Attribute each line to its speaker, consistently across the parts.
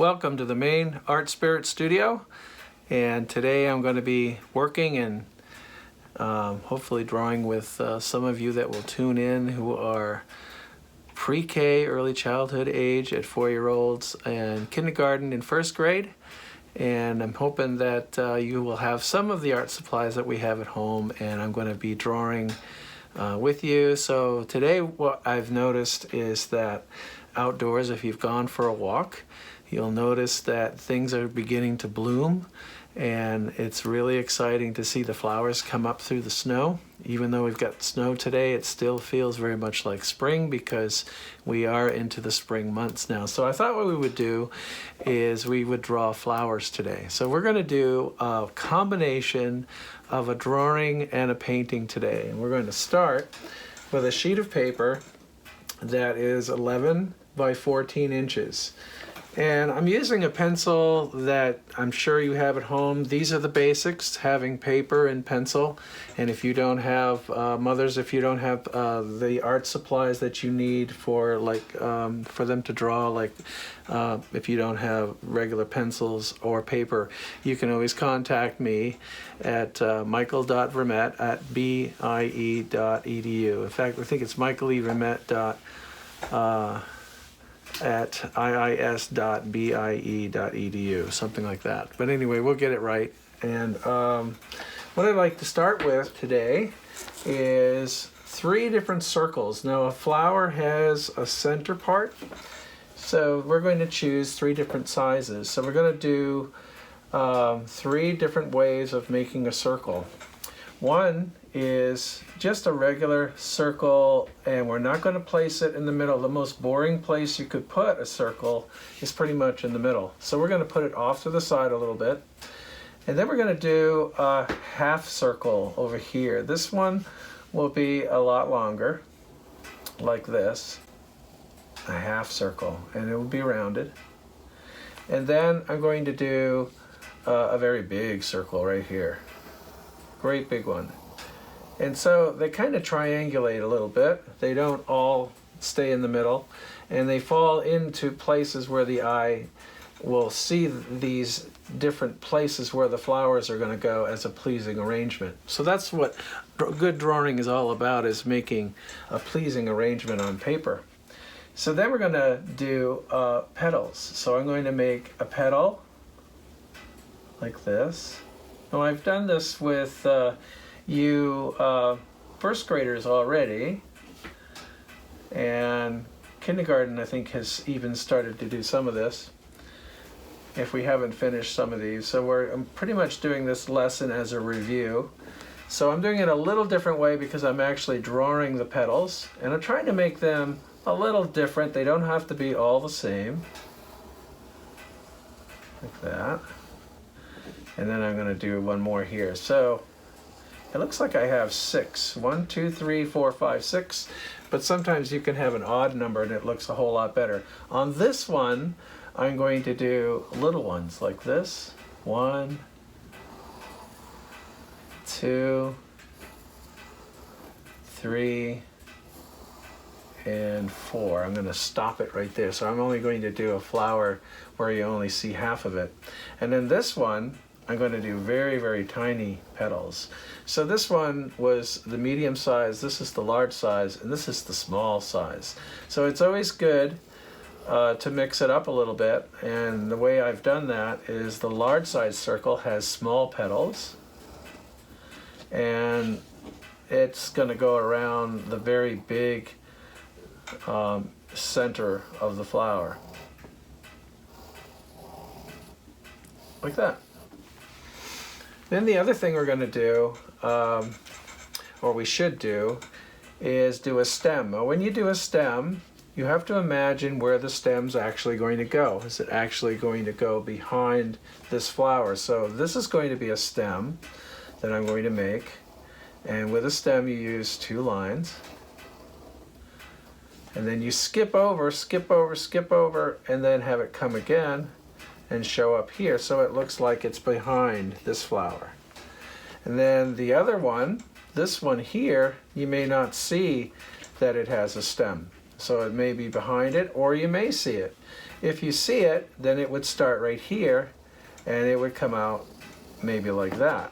Speaker 1: welcome to the main Art Spirit Studio. And today I'm going to be working and hopefully drawing with some of you that will tune in who are pre-K, early childhood age at 4-year-olds and kindergarten in first grade. And I'm hoping that you will have some of the art supplies that we have at home, and I'm going to be drawing with you. So today what I've noticed is that outdoors, if you've gone for a walk, you'll notice that things are beginning to bloom, and it's really exciting to see the flowers come up through the snow. Even though we've got snow today, it still feels very much like spring because we are into the spring months now. So I thought what we would do is we would draw flowers today. So we're going to do a combination of a drawing and a painting today. And we're going to start with a sheet of paper that is 11 by 14 inches. And I'm using a pencil that I'm sure you have at home. These are the basics, having paper and pencil. And if you don't have, mothers, if you don't have the art supplies that you need for for them to draw, if you don't have regular pencils or paper, you can always contact me at michael.vermette@bie.edu. In fact, I think it's michael.vermette at iis.bie.edu, something like that. But anyway, we'll get it right. And what I'd like to start with today is 3 different circles. Now, a flower has a center part, so we're going to choose 3 different sizes. So we're going to do 3 different ways of making a circle. One is just a regular circle, and we're not going to place it in the middle. The most boring place you could put a circle is pretty much in the middle. So we're going to put it off to the side a little bit. And then we're going to do a half circle over here. This one will be a lot longer, like this, a half circle, and it will be rounded. And then I'm going to do a very big circle right here. Great big one. And so they kind of triangulate a little bit. They don't all stay in the middle, and they fall into places where the eye will see these different places where the flowers are going to go as a pleasing arrangement. So that's what good drawing is all about, is making a pleasing arrangement on paper. So then we're going to do petals. So I'm going to make a petal like this. Now I've done this with you first graders already, and kindergarten I think has even started to do some of this, if we haven't finished some of these. So I'm pretty much doing this lesson as a review. So I'm doing it a little different way because I'm actually drawing the petals, and I'm trying to make them a little different. They don't have to be all the same, like that. And then I'm going to do one more here. So it looks like I have 6. 1, 2, 3, 4, 5, 6. But sometimes you can have an odd number and it looks a whole lot better. On this one, I'm going to do little ones like this. 1, 2, 3, and 4. I'm going to stop it right there. So I'm only going to do a flower where you only see half of it. And then this one, I'm going to do very, very tiny petals. So this one was the medium size, this is the large size, and this is the small size. So it's always good to mix it up a little bit, and the way I've done that is the large size circle has small petals, and it's going to go around the very big center of the flower, like that. Then the other thing we're going to do, or we should do, is do a stem. Now, when you do a stem, you have to imagine where the stem's actually going to go. Is it actually going to go behind this flower? So this is going to be a stem that I'm going to make. And with a stem, you use 2 lines. And then you skip over, skip over, skip over, and then have it come again and show up here, so it looks like it's behind this flower. And then the other one, this one here, you may not see that it has a stem. So it may be behind it, or you may see it. If you see it, then it would start right here and it would come out maybe like that.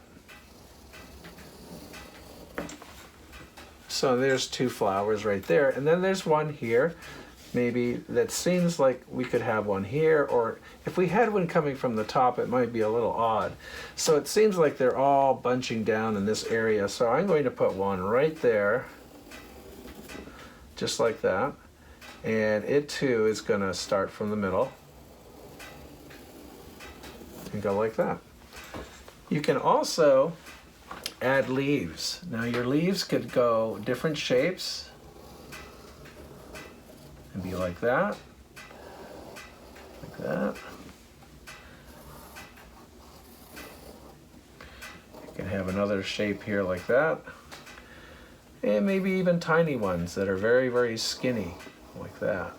Speaker 1: So there's two flowers right there, and then there's one here, maybe that seems like we could have one here, or if we had one coming from the top, it might be a little odd. So it seems like they're all bunching down in this area, so I'm going to put one right there, just like that, and it too is going to start from the middle and go like that. You can also add leaves. Now your leaves could go different shapes and be like that, like that. You can have another shape here like that, and maybe even tiny ones that are very, very skinny like that,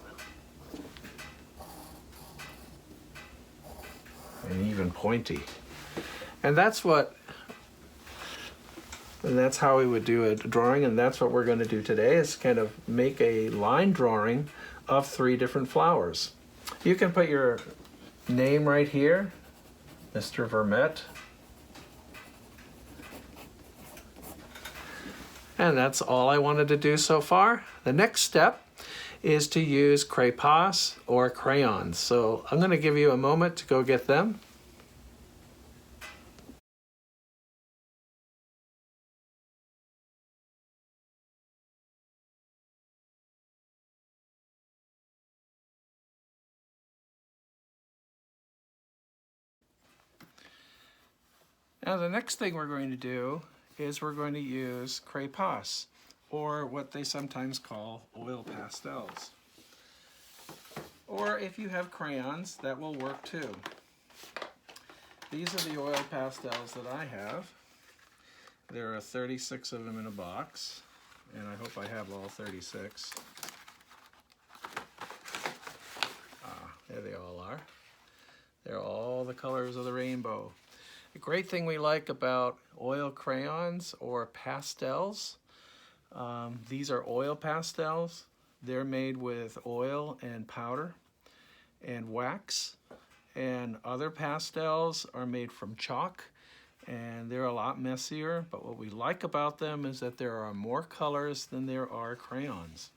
Speaker 1: and even pointy. And that's how we would do a drawing, and that's what we're going to do today, is kind of make a line drawing of 3 different flowers. You can put your name right here, Mr. Vermette. And that's all I wanted to do so far. The next step is to use crayons or crayons. So I'm going to give you a moment to go get them. Now the next thing we're going to do is we're going to use crayons, or what they sometimes call oil pastels. Or if you have crayons, that will work too. These are the oil pastels that I have. There are 36 of them in a box, and I hope I have all 36. There they all are. They're all the colors of the rainbow. The great thing we like about oil crayons or pastels, these are oil pastels. They're made with oil and powder and wax, and other pastels are made from chalk, and they're a lot messier, but what we like about them is that there are more colors than there are crayons.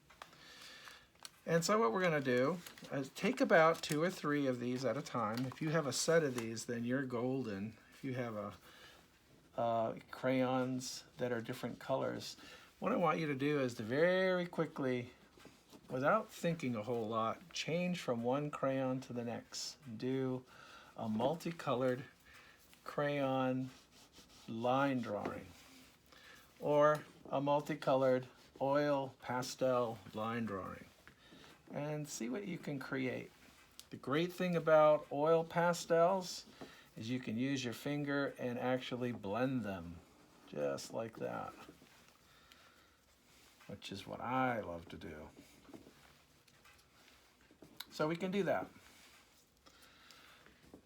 Speaker 1: And so what we're going to do is take about 2 or 3 of these at a time. If you have a set of these, then you're golden. If you have crayons that are different colors, what I want you to do is to very quickly, without thinking a whole lot, change from one crayon to the next. Do a multicolored crayon line drawing, or a multicolored oil pastel line drawing, and see what you can create. The great thing about oil pastels is you can use your finger and actually blend them, just like that, which is what I love to do. So we can do that.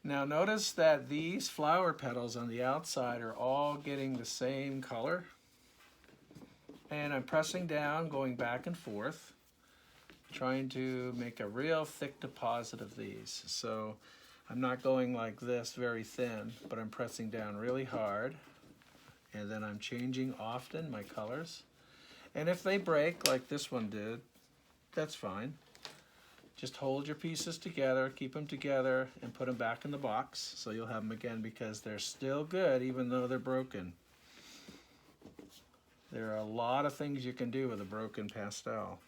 Speaker 1: Now notice that these flower petals on the outside are all getting the same color. And I'm pressing down, going back and forth, trying to make a real thick deposit of these. So I'm not going like this very thin, but I'm pressing down really hard. And then I'm changing often my colors. And if they break like this one did, that's fine. Just hold your pieces together, keep them together, and put them back in the box so you'll have them again, because they're still good even though they're broken. There are a lot of things you can do with a broken pastel.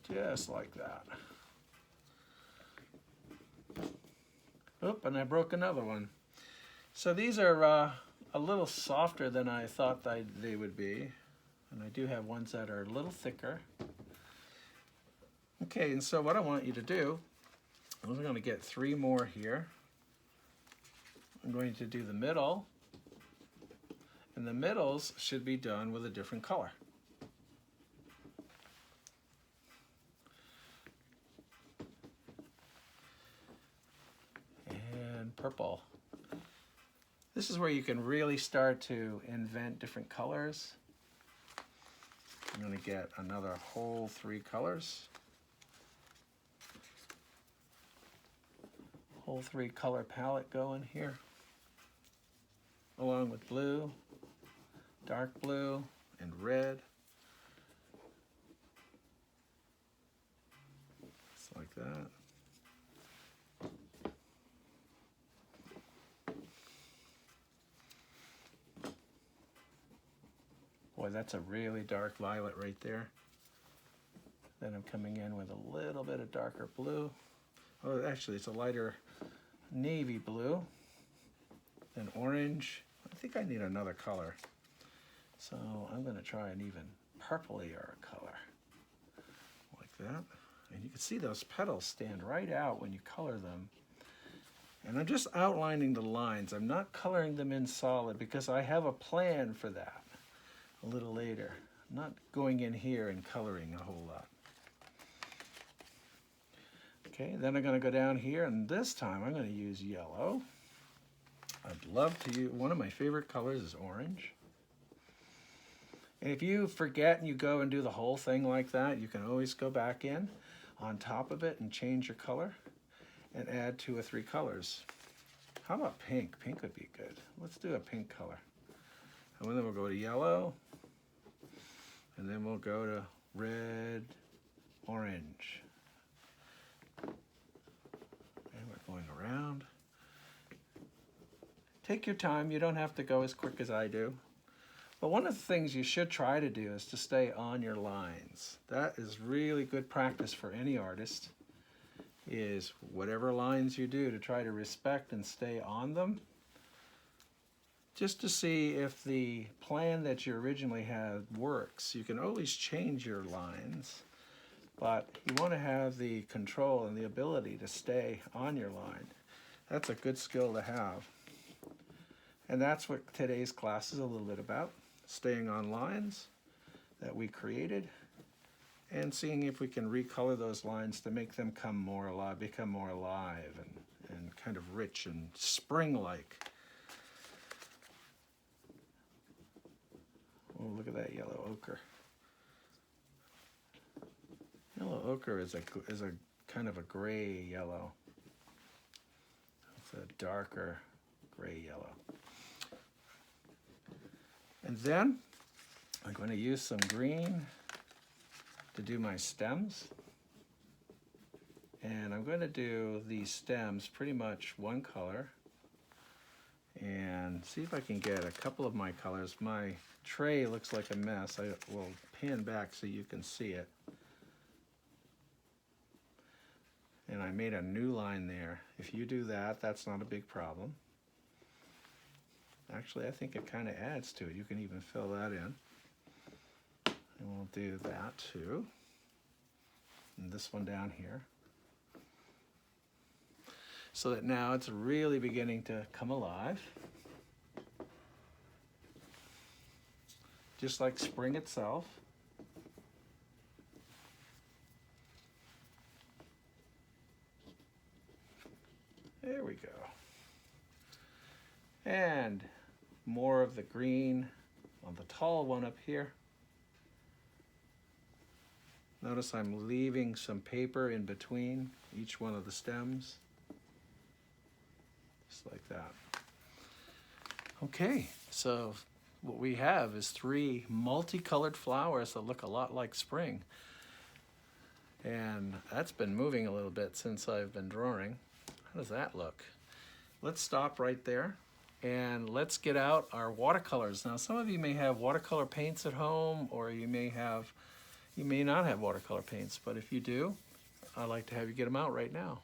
Speaker 1: Just like that. Oop, and I broke another one. So these are a little softer than I thought they would be. And I do have ones that are a little thicker. Okay, and so what I want you to do, we're going to get 3 more here. I'm going to do the middle, and the middles should be done with a different color. And purple. This is where you can really start to invent different colors. going to get another whole 3 colors. Whole 3 color palette going here, along with blue, dark blue, and red. Just like that. Boy, that's a really dark violet right there. Then I'm coming in with a little bit of darker blue. Oh, actually, it's a lighter navy blue. Then orange. I think I need another color. So I'm going to try an even purplier color. Like that. And you can see those petals stand right out when you color them. And I'm just outlining the lines. I'm not coloring them in solid because I have a plan for that a little later. I'm not going in here and coloring a whole lot. Okay, then I'm going to go down here, and this time I'm going to use yellow. I'd love to use, one of my favorite colors is orange. And if you forget and you go and do the whole thing like that, you can always go back in on top of it and change your color and add 2 or 3 colors. How about pink? Pink would be good. Let's do a pink color. And then we'll go to yellow, and then we'll go to red, orange. And we're going around. Take your time. You don't have to go as quick as I do. But one of the things you should try to do is to stay on your lines. That is really good practice for any artist, is whatever lines you do to try to respect and stay on them, just to see if the plan that you originally had works. You can always change your lines, but you want to have the control and the ability to stay on your line. That's a good skill to have. And that's what today's class is a little bit about. Staying on lines that we created and seeing if we can recolor those lines to make them come more alive, become more alive and kind of rich and spring-like. Oh, look at that yellow ochre. Yellow ochre is a kind of a gray yellow. It's a darker gray yellow. And then I'm going to use some green to do my stems. And I'm going to do these stems pretty much one color and see if I can get a couple of my colors. My tray looks like a mess. I will pan back so you can see it. And I made a new line there. If you do that, that's not a big problem. Actually, I think it kind of adds to it. You can even fill that in. And we'll do that too. And this one down here. So that now it's really beginning to come alive. Just like spring itself. There we go. And more of the green on the tall one up here. Notice I'm leaving some paper in between each one of the stems. Just like that. Okay, so what we have is 3 multicolored flowers that look a lot like spring. And that's been moving a little bit since I've been drawing. How does that look? Let's stop right there and let's get out our watercolors. Now, some of you may have watercolor paints at home, or you may not have watercolor paints, but if you do, I'd like to have you get them out right now.